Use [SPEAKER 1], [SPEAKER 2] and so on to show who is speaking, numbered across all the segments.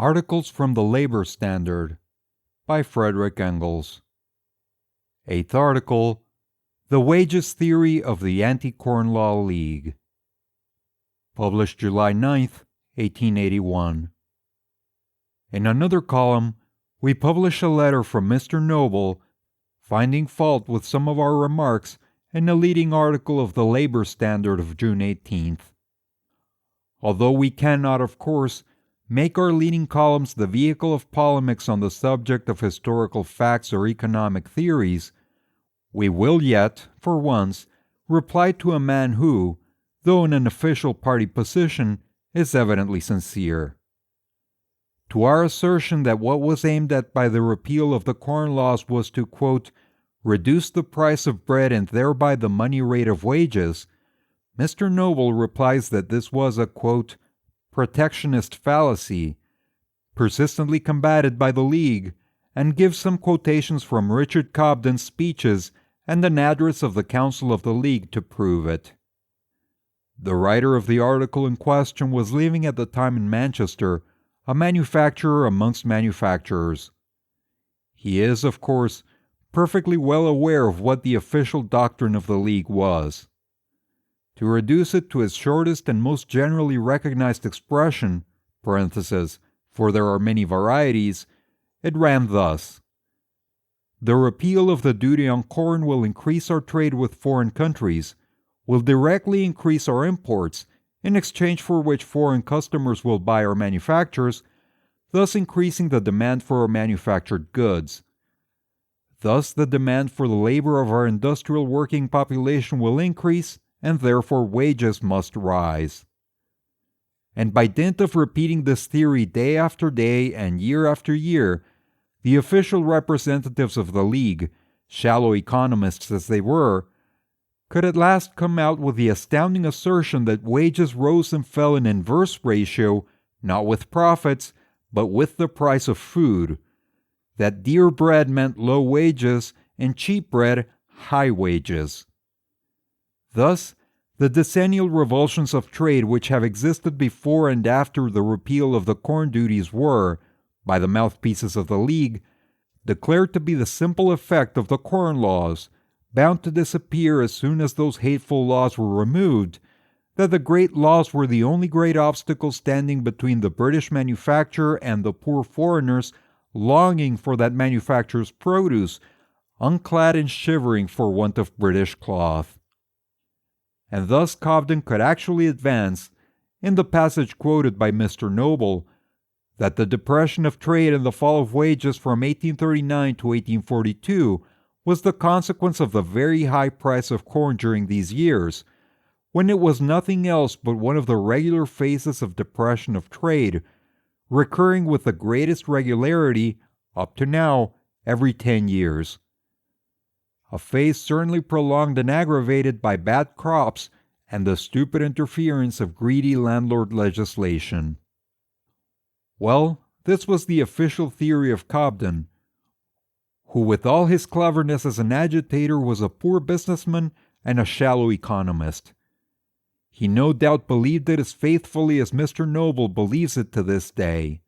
[SPEAKER 1] Articles from the Labor Standard by Frederick Engels. Eighth article, The Wages Theory of the Anti-Corn Law League. Published July 9th, 1881. In another column, we publish a letter from Mr. Noble finding fault with some of our remarks in a leading article of the Labor Standard of June 18th. Although we cannot, of course, make our leading columns the vehicle of polemics on the subject of historical facts or economic theories, we will yet, for once, reply to a man who, though in an official party position, is evidently sincere. To our assertion that what was aimed at by the repeal of the Corn Laws was to, quote, reduce the price of bread and thereby the money rate of wages, Mr. Noble replies that this was a, quote, protectionist fallacy, persistently combated by the League, and gives some quotations from Richard Cobden's speeches and an address of the Council of the League to prove it. The writer of the article in question was living at the time in Manchester, a manufacturer amongst manufacturers. He is, of course, perfectly well aware of what the official doctrine of the League was. To reduce it to its shortest and most generally recognized expression, for there are many varieties, it ran thus. The repeal of the duty on corn will increase our trade with foreign countries, will directly increase our imports, in exchange for which foreign customers will buy our manufactures, thus increasing the demand for our manufactured goods. Thus the demand for the labor of our industrial working population will increase, and therefore wages must rise. And by dint of repeating this theory day after day and year after year, the official representatives of the League, shallow economists as they were, could at last come out with the astounding assertion that wages rose and fell in inverse ratio, not with profits, but with the price of food, that dear bread meant low wages and cheap bread high wages. Thus, the decennial revulsions of trade which have existed before and after the repeal of the corn duties were, by the mouthpieces of the League, declared to be the simple effect of the Corn Laws, bound to disappear as soon as those hateful laws were removed, that the great laws were the only great obstacle standing between the British manufacturer and the poor foreigners longing for that manufacturer's produce, unclad and shivering for want of British cloth. And thus Cobden could actually advance, in the passage quoted by Mr. Noble, that the depression of trade and the fall of wages from 1839 to 1842 was the consequence of the very high price of corn during these years, when it was nothing else but one of the regular phases of depression of trade, recurring with the greatest regularity, up to now, every 10 years. A phase certainly prolonged and aggravated by bad crops and the stupid interference of greedy landlord legislation. Well, this was the official theory of Cobden, who with all his cleverness as an agitator was a poor businessman and a shallow economist. He no doubt believed it as faithfully as Mr. Noble believes it to this day.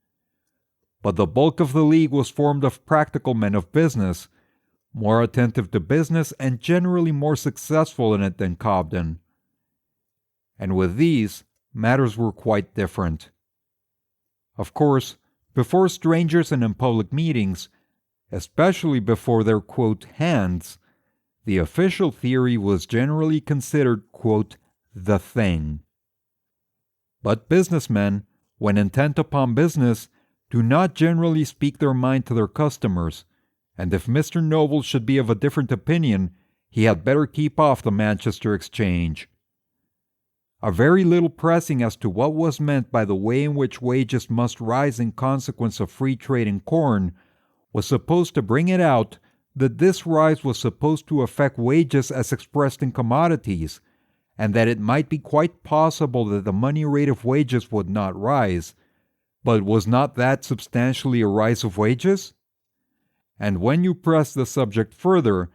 [SPEAKER 1] But the bulk of the League was formed of practical men of business, more attentive to business and generally more successful in it than Cobden. And with these, matters were quite different. Of course, before strangers and in public meetings, especially before their, quote, hands, the official theory was generally considered, quote, the thing. But businessmen, when intent upon business, do not generally speak their mind to their customers, and if Mr. Noble should be of a different opinion, he had better keep off the Manchester Exchange. A very little pressing as to what was meant by the way in which wages must rise in consequence of free trade in corn was supposed to bring it out that this rise was supposed to affect wages as expressed in commodities, and that it might be quite possible that the money rate of wages would not rise. But was not that substantially a rise of wages? And when you press the subject further,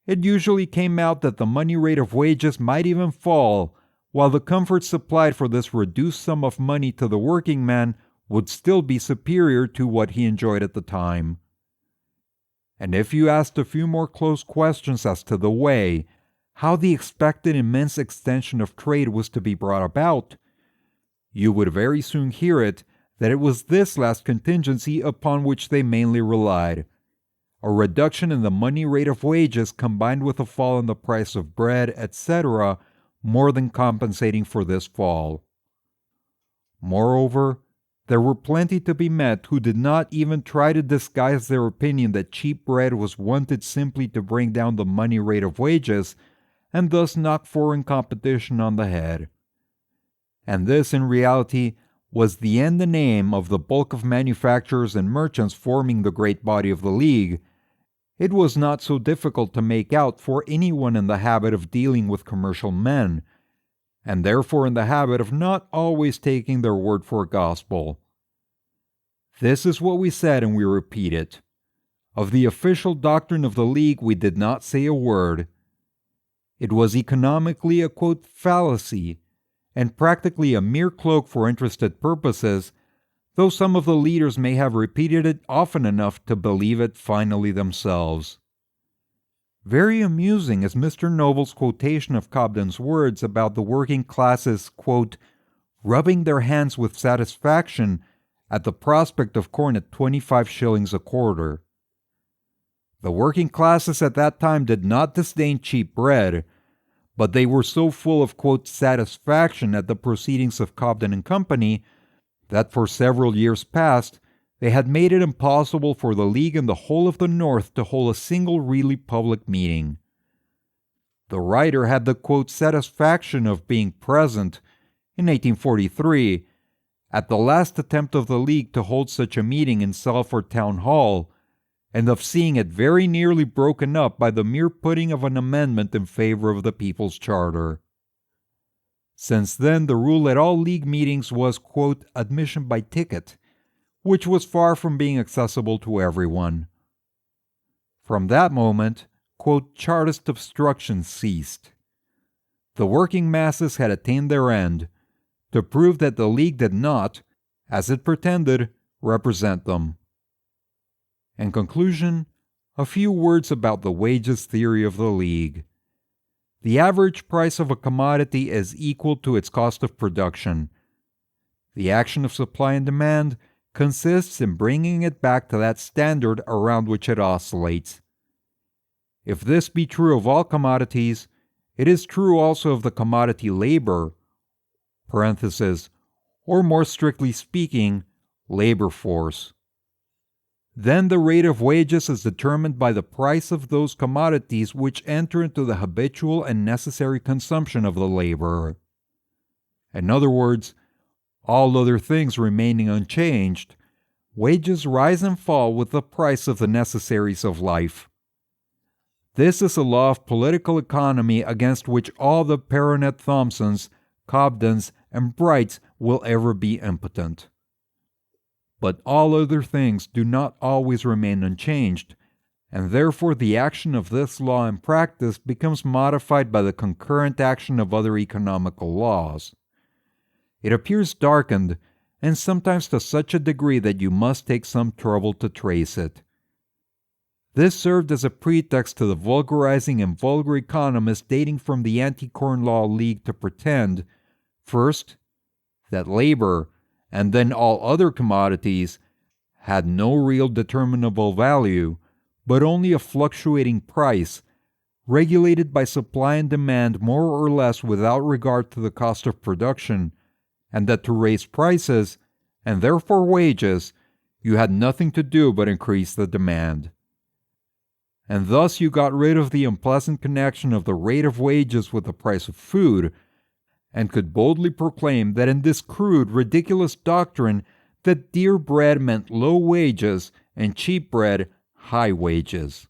[SPEAKER 1] it usually came out that the money rate of wages might even fall, while the comforts supplied for this reduced sum of money to the working man would still be superior to what he enjoyed at the time. And if you asked a few more close questions as to the way, how the expected immense extension of trade was to be brought about, you would very soon hear it that it was this last contingency upon which they mainly relied: a reduction in the money rate of wages combined with a fall in the price of bread, etc., more than compensating for this fall. Moreover, there were plenty to be met who did not even try to disguise their opinion that cheap bread was wanted simply to bring down the money rate of wages and thus knock foreign competition on the head. And this, in reality, was the end and aim of the bulk of manufacturers and merchants forming the great body of the League. It was not so difficult to make out for anyone in the habit of dealing with commercial men, and therefore in the habit of not always taking their word for gospel. This is what we said, and we repeat it. Of the official doctrine of the League we did not say a word. It was economically a, quote, fallacy, and practically a mere cloak for interested purposes, though some of the leaders may have repeated it often enough to believe it finally themselves. Very amusing is Mr. Noble's quotation of Cobden's words about the working classes, quote, rubbing their hands with satisfaction at the prospect of corn at 25 shillings a quarter. The working classes at that time did not disdain cheap bread, but they were so full of, quote, satisfaction at the proceedings of Cobden and Company that for several years past they had made it impossible for the League in the whole of the North to hold a single really public meeting. The writer had the, quote, satisfaction of being present, in 1843, at the last attempt of the League to hold such a meeting in Salford Town Hall, and of seeing it very nearly broken up by the mere putting of an amendment in favor of the People's Charter. Since then, the rule at all League meetings was, quote, admission by ticket, which was far from being accessible to everyone. From that moment, quote, Chartist obstruction ceased. The working masses had attained their end, to prove that the League did not, as it pretended, represent them. In conclusion, a few words about the wages theory of the League. The average price of a commodity is equal to its cost of production. The action of supply and demand consists in bringing it back to that standard around which it oscillates. If this be true of all commodities, it is true also of the commodity labor, or more strictly speaking, labor force. Then the rate of wages is determined by the price of those commodities which enter into the habitual and necessary consumption of the laborer. In other words, all other things remaining unchanged, wages rise and fall with the price of the necessaries of life. This is a law of political economy against which all the Baronet Thompsons, Cobdens, and Brights will ever be impotent. But all other things do not always remain unchanged, and therefore the action of this law in practice becomes modified by the concurrent action of other economical laws. It appears darkened, and sometimes to such a degree that you must take some trouble to trace it. This served as a pretext to the vulgarizing and vulgar economists dating from the Anti-Corn Law League to pretend, first, that labor, and then all other commodities, had no real determinable value, but only a fluctuating price, regulated by supply and demand more or less without regard to the cost of production, and that to raise prices, and therefore wages, you had nothing to do but increase the demand. And thus you got rid of the unpleasant connection of the rate of wages with the price of food, and could boldly proclaim that in this crude, ridiculous doctrine that dear bread meant low wages and cheap bread high wages.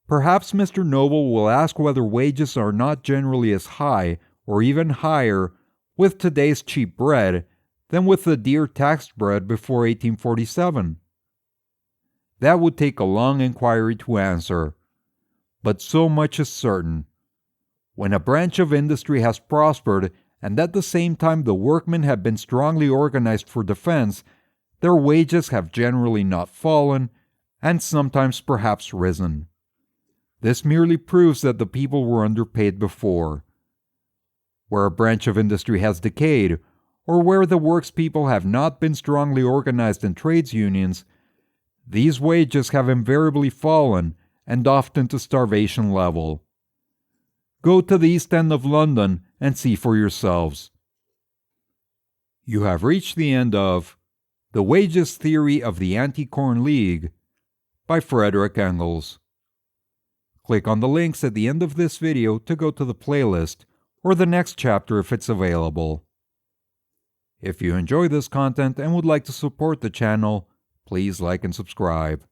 [SPEAKER 1] Perhaps Mr. Noble will ask whether wages are not generally as high, or even higher, with today's cheap bread than with the dear taxed bread before 1847. That would take a long inquiry to answer, but so much is certain. When a branch of industry has prospered and at the same time the workmen have been strongly organized for defense, their wages have generally not fallen, and sometimes perhaps risen. This merely proves that the people were underpaid before. Where a branch of industry has decayed, or where the workspeople have not been strongly organized in trades unions, these wages have invariably fallen, and often to starvation level. Go to the East End of London and see for yourselves. You have reached the end of The Wages Theory of the Anti-Corn League by Frederick Engels. Click on the links at the end of this video to go to the playlist or the next chapter if it's available. If you enjoy this content and would like to support the channel, please like and subscribe.